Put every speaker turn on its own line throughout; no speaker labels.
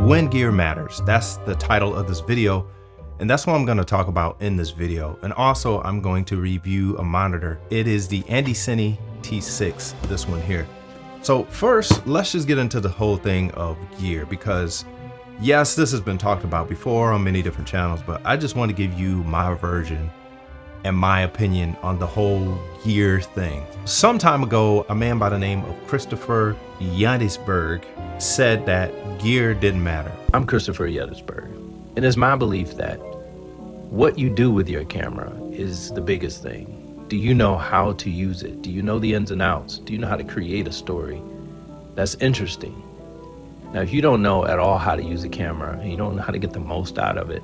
When gear matters. That's the title of this video, and that's what I'm going to talk about in this video. And also I'm going to review a monitor. It is the Andycine T6, this one here. So first, let's just get into the whole thing of gear, because yes, this has been talked about before on many different channels, but I just want to give you my version and my opinion on the whole gear thing. Some time ago, a man by the name of Christopher Yadisberg said that gear didn't matter.
I'm Christopher Yadisberg. It is my belief that what you do with your camera is the biggest thing. Do you know how to use it? Do you know the ins and outs? Do you know how to create a story that's interesting? Now, if you don't know at all how to use a camera, and you don't know how to get the most out of it,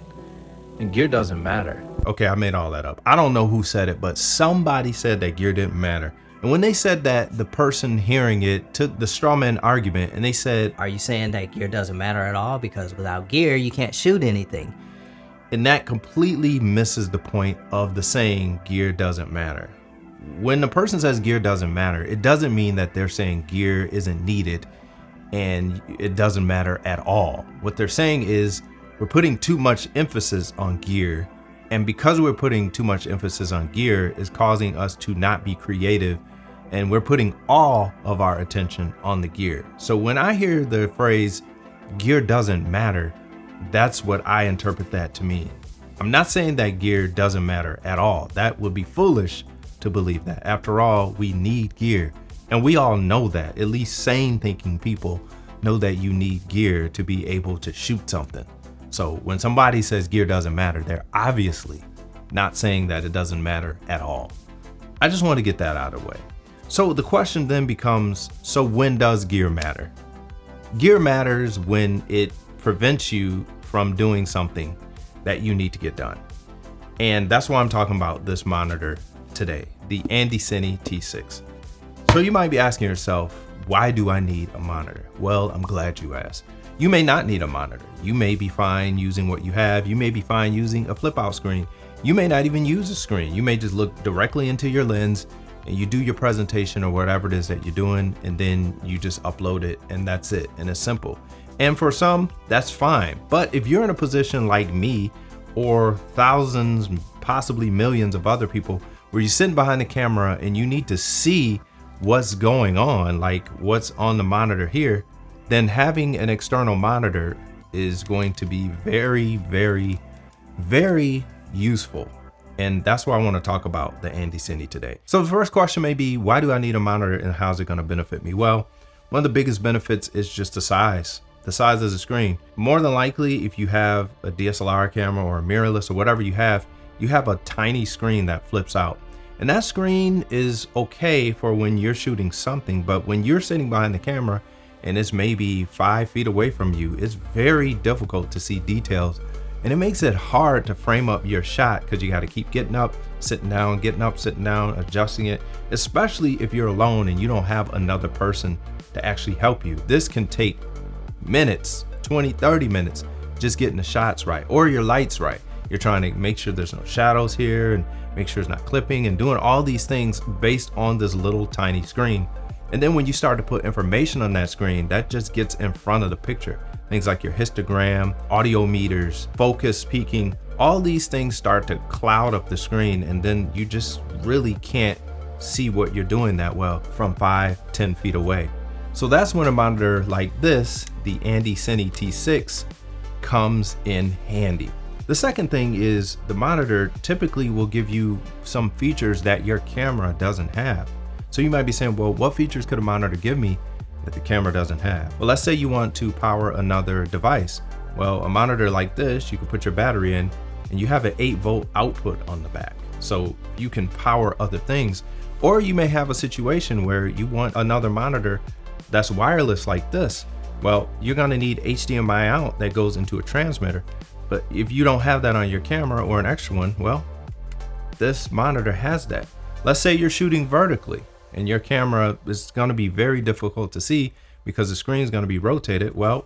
then gear doesn't matter.
Okay, I made all that up. I don't know who said it, but somebody said that gear didn't matter. And when they said that, the person hearing it took the straw man argument and they said,
are you saying that gear doesn't matter at all? Because without gear, you can't shoot anything.
And that completely misses the point of the saying gear doesn't matter. When the person says gear doesn't matter, it doesn't mean that they're saying gear isn't needed and it doesn't matter at all. What they're saying is we're putting too much emphasis on gear, and because we're putting too much emphasis on gear is causing us to not be creative, and we're putting all of our attention on the gear. So when I hear the phrase gear doesn't matter, that's what I interpret that to mean. I'm not saying that gear doesn't matter at all. That would be foolish to believe that. After all, we need gear, and we all know that. At least sane thinking people know that you need gear to be able to shoot something. So when somebody says gear doesn't matter, they're obviously not saying that it doesn't matter at all. I just want to get that out of the way. So the question then becomes, so when does gear matter? Gear matters when it prevents you from doing something that you need to get done. And that's why I'm talking about this monitor today, the Andycine T6. So you might be asking yourself, why do I need a monitor? Well, I'm glad you asked. You may not need a monitor. You may be fine using what you have. You may be fine using a flip out screen. You may not even use a screen. You may just look directly into your lens and you do your presentation or whatever it is that you're doing, and then you just upload it and that's it. And it's simple. And for some, that's fine. But if you're in a position like me or thousands, possibly millions of other people, where you're sitting behind the camera and you need to see what's going on, like what's on the monitor here, then having an external monitor is going to be very, very, very useful. And that's why I want to talk about the Andycine today. So the first question may be, why do I need a monitor and how's it going to benefit me? Well, one of the biggest benefits is just the size of the screen. More than likely, if you have a DSLR camera or a mirrorless or whatever you have a tiny screen that flips out. And that screen is okay for when you're shooting something, but when you're sitting behind the camera and it's maybe 5 feet away from you, it's very difficult to see details. And it makes it hard to frame up your shot because you got to keep getting up, sitting down, getting up, sitting down, adjusting it, especially if you're alone and you don't have another person to actually help you. This can take minutes, 20, 30 minutes, just getting the shots right or your lights right. You're trying to make sure there's no shadows here and make sure it's not clipping and doing all these things based on this little tiny screen. And then when you start to put information on that screen, that just gets in front of the picture. Things like your histogram, audio meters, focus, peaking, all these things start to cloud up the screen, and then you just really can't see what you're doing that well from 5, 10 feet away. So that's when a monitor like this, the Andycine T6, comes in handy. The second thing is the monitor typically will give you some features that your camera doesn't have. So you might be saying, well, what features could a monitor give me that the camera doesn't have? Well, let's say you want to power another device. Well, a monitor like this, you can put your battery in and you have an 8-volt output on the back. So you can power other things. Or you may have a situation where you want another monitor that's wireless like this. Well, you're gonna need HDMI out that goes into a transmitter. But if you don't have that on your camera or an extra one, well, this monitor has that. Let's say you're shooting vertically and your camera is going to be very difficult to see because the screen is going to be rotated. Well,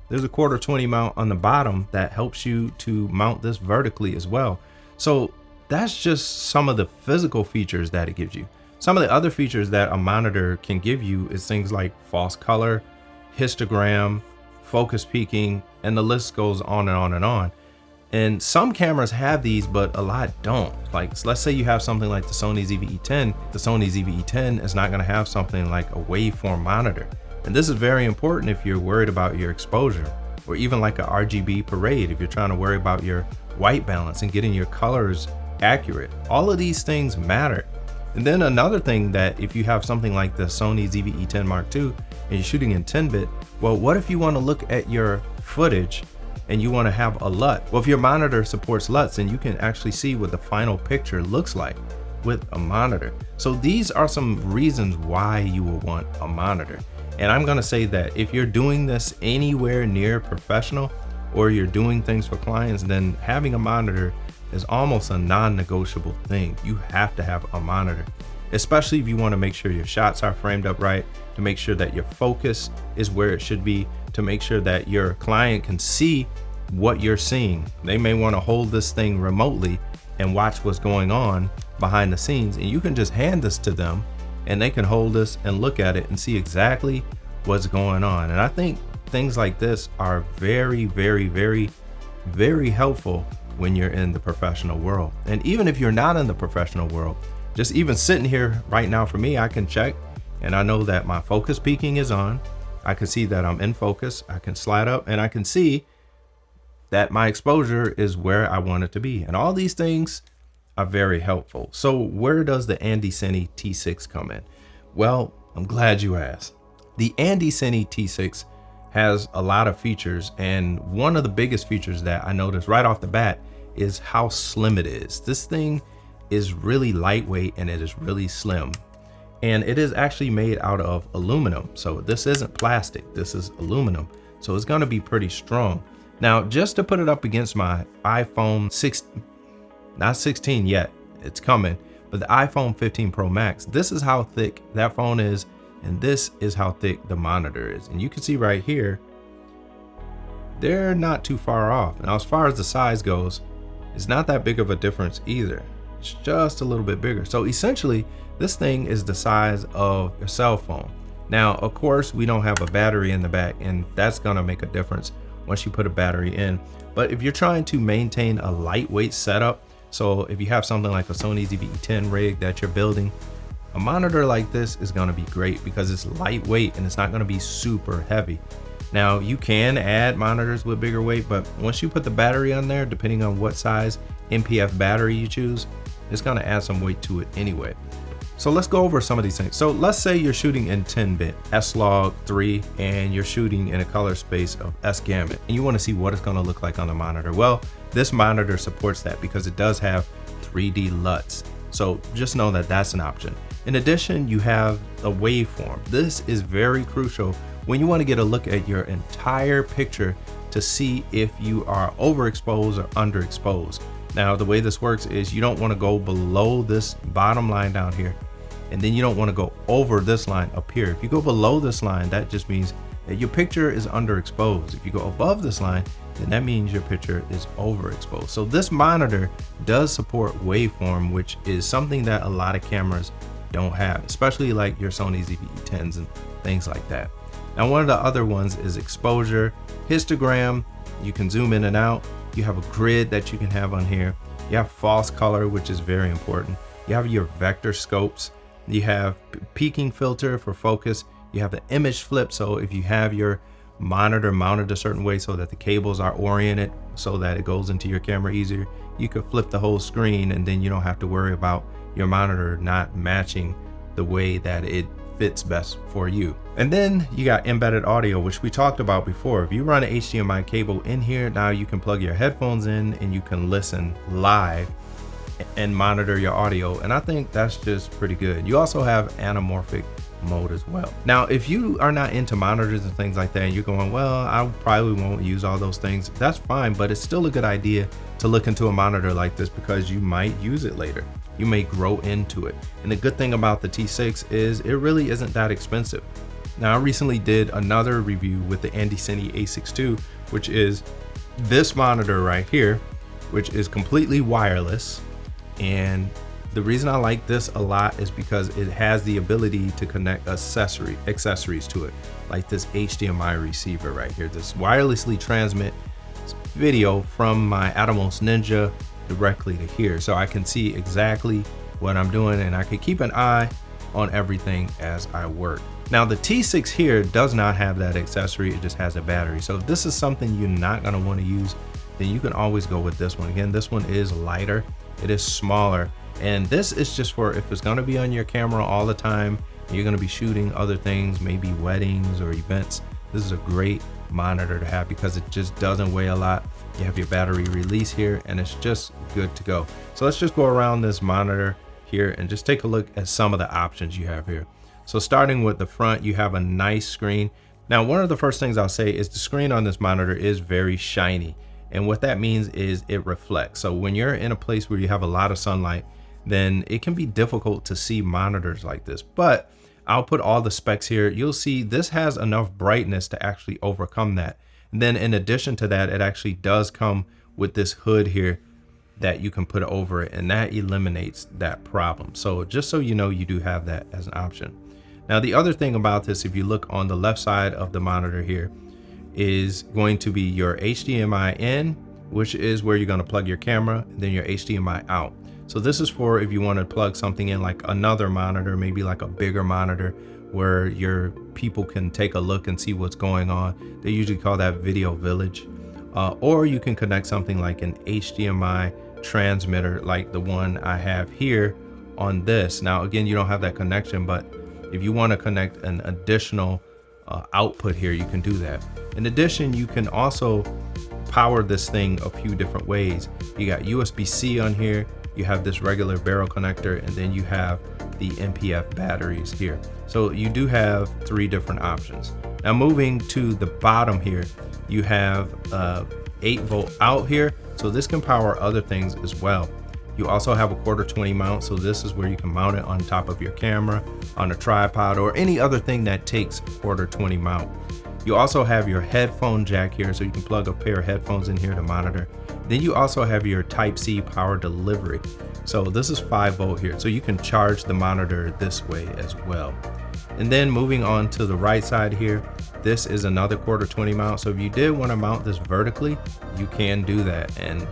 there's a 1/4-20 mount on the bottom that helps you to mount this vertically as well. So that's just some of the physical features that it gives you. Some of the other features that a monitor can give you is things like false color, histogram, focus peaking, and the list goes on and on and on. And some cameras have these, but a lot don't. Like, let's say you have something like the Sony ZV E10. The Sony ZV E10 is not gonna have something like a waveform monitor. And this is very important if you're worried about your exposure, or even like a RGB parade, if you're trying to worry about your white balance and getting your colors accurate. All of these things matter. And then another thing, that if you have something like the Sony ZV E10 Mark II and you're shooting in 10-bit, well, what if you want to look at your footage and you want to have a LUT? Well, if your monitor supports LUTs, then you can actually see what the final picture looks like with a monitor. So these are some reasons why you will want a monitor. And I'm gonna say that if you're doing this anywhere near professional, or you're doing things for clients, then having a monitor is almost a non-negotiable thing. You have to have a monitor, especially if you want to make sure your shots are framed up right, to make sure that your focus is where it should be, to make sure that your client can see what you're seeing. They may want to hold this thing remotely and watch what's going on behind the scenes, and you can just hand this to them and they can hold this and look at it and see exactly what's going on. And I think things like this are very, very, very, very helpful when you're in the professional world. And even if you're not in the professional world, just even sitting here right now for me, I can check and I know that my focus peaking is on. I can see that I'm in focus. I can slide up and I can see that my exposure is where I want it to be. And all these things are very helpful. So where does the Andycine T6 come in? Well, I'm glad you asked. The Andycine T6 has a lot of features, and one of the biggest features that I noticed right off the bat is how slim it is. This thing is really lightweight and it is really slim, and it is actually made out of aluminum. So this isn't plastic, this is aluminum, so it's going to be pretty strong. Now, just to put it up against my iPhone 6, not 16 yet, it's coming, but the iPhone 15 Pro Max, this is how thick that phone is, and this is how thick the monitor is. And you can see right here, they're not too far off. Now, as far as the size goes, it's not that big of a difference either. It's just a little bit bigger. So essentially, this thing is the size of your cell phone. Now, of course, we don't have a battery in the back, and that's gonna make a difference once you put a battery in. But if you're trying to maintain a lightweight setup, so if you have something like a Sony ZV E10 rig that you're building, a monitor like this is gonna be great because it's lightweight and it's not gonna be super heavy. Now, you can add monitors with bigger weight, but once you put the battery on there, depending on what size MPF battery you choose, it's gonna add some weight to it anyway. So let's go over some of these things. So let's say you're shooting in 10-bit S-Log3 and you're shooting in a color space of S-Gamut, and you wanna see what it's gonna look like on the monitor. Well, this monitor supports that because it does have 3D LUTs. So just know that that's an option. In addition, you have a waveform. This is very crucial when you want to get a look at your entire picture to see if you are overexposed or underexposed. Now, the way this works is you don't want to go below this bottom line down here, and then you don't want to go over this line up here. If you go below this line, that just means that your picture is underexposed. If you go above this line, then that means your picture is overexposed. So this monitor does support waveform, which is something that a lot of cameras don't have, especially like your Sony ZV E10s and things like that. Now, one of the other ones is exposure, histogram. You can zoom in and out. You have a grid that you can have on here. You have false color, which is very important. You have your vector scopes. You have peaking filter for focus. You have the image flip. So if you have your monitor mounted a certain way so that the cables are oriented so that it goes into your camera easier, you could flip the whole screen, and then you don't have to worry about your monitor not matching the way that it fits best for you. And then you got embedded audio, which we talked about before. If you run an HDMI cable in here, now you can plug your headphones in and you can listen live and monitor your audio. And I think that's just pretty good. You also have anamorphic mode as well. Now, if you are not into monitors and things like that, and you're going, well, I probably won't use all those things, that's fine, but it's still a good idea to look into a monitor like this because you might use it later. You may grow into it. And the good thing about the T6 is it really isn't that expensive. Now, I recently did another review with the Andycine A6II, which is this monitor right here, which is completely wireless. And The reason I like this a lot is because it has the ability to connect accessories to it, like this HDMI receiver right here. This wirelessly transmit video from my Atomos Ninja directly to here, so I can see exactly what I'm doing and I can keep an eye on everything as I work. Now the T6 here does not have that accessory, it just has a battery. So if this is something you're not going to want to use, then you can always go with this one. Again, this one is lighter, it is smaller, and this is just for if it's going to be on your camera all the time, you're going to be shooting other things, maybe weddings or events. This is a great monitor to have because it just doesn't weigh a lot. You have your battery release here and it's just good to go. So let's just go around this monitor here and just take a look at some of the options you have here. So starting with the front, you have a nice screen. Now, one of the first things I'll say is the screen on this monitor is very shiny. And what that means is it reflects. So when you're in a place where you have a lot of sunlight, then it can be difficult to see monitors like this. But I'll put all the specs here. You'll see this has enough brightness to actually overcome that. And then in addition to that, it actually does come with this hood here that you can put over it, and that eliminates that problem. So just so you know, you do have that as an option. Now, the other thing about this, if you look on the left side of the monitor here, is going to be your HDMI in, which is where you're going to plug your camera, and then your HDMI out. So this is for if you want to plug something in like another monitor, maybe like a bigger monitor where your people can take a look and see what's going on. They usually call that Video Village. Or you can connect something like an HDMI transmitter like the one I have here on this. Now, again, you don't have that connection, but if you want to connect an additional output here, you can do that. In addition, you can also power this thing a few different ways. You got USB-C on here, you have this regular barrel connector, and then you have the NPF batteries here. So you do have 3 different options. Now moving to the bottom here, you have 8-volt out here. So this can power other things as well. You also have a 1/4-20 mount. So this is where you can mount it on top of your camera, on a tripod, or any other thing that takes 1/4-20 mount. You also have your headphone jack here, so you can plug a pair of headphones in here to monitor. Then you also have your Type-C power delivery. So this is 5-volt here, so you can charge the monitor this way as well. And then moving on to the right side here, this is another 1/4-20 mount. So if you did want to mount this vertically, you can do that, and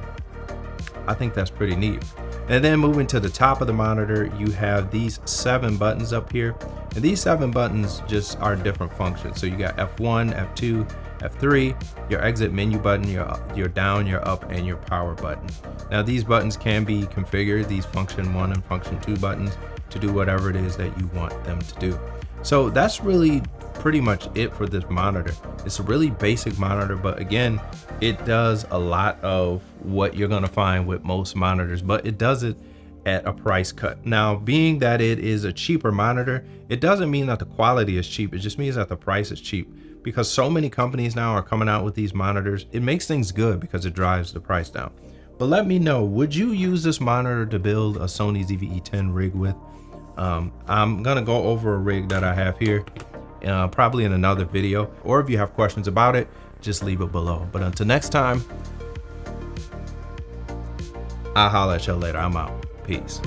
I think that's pretty neat. And then moving to the top of the monitor, you have these 7 buttons up here, and these 7 buttons just are different functions. So you got F1, F2, F3, your exit menu button, your down, your up, and your power button. Now these buttons can be configured, these function 1 and function 2 buttons, to do whatever it is that you want them to do. So that's really pretty much it for this monitor. It's a really basic monitor, but again, it does a lot of what you're gonna find with most monitors, but it does it at a price cut. Now, being that it is a cheaper monitor, it doesn't mean that the quality is cheap. It just means that the price is cheap, because so many companies now are coming out with these monitors. It makes things good because it drives the price down. But let me know, would you use this monitor to build a Sony ZV E10 rig with? I'm gonna go over a rig that I have here, probably in another video, or if you have questions about it, just leave it below. But until next time, I'll holler at you later. I'm out. Peace.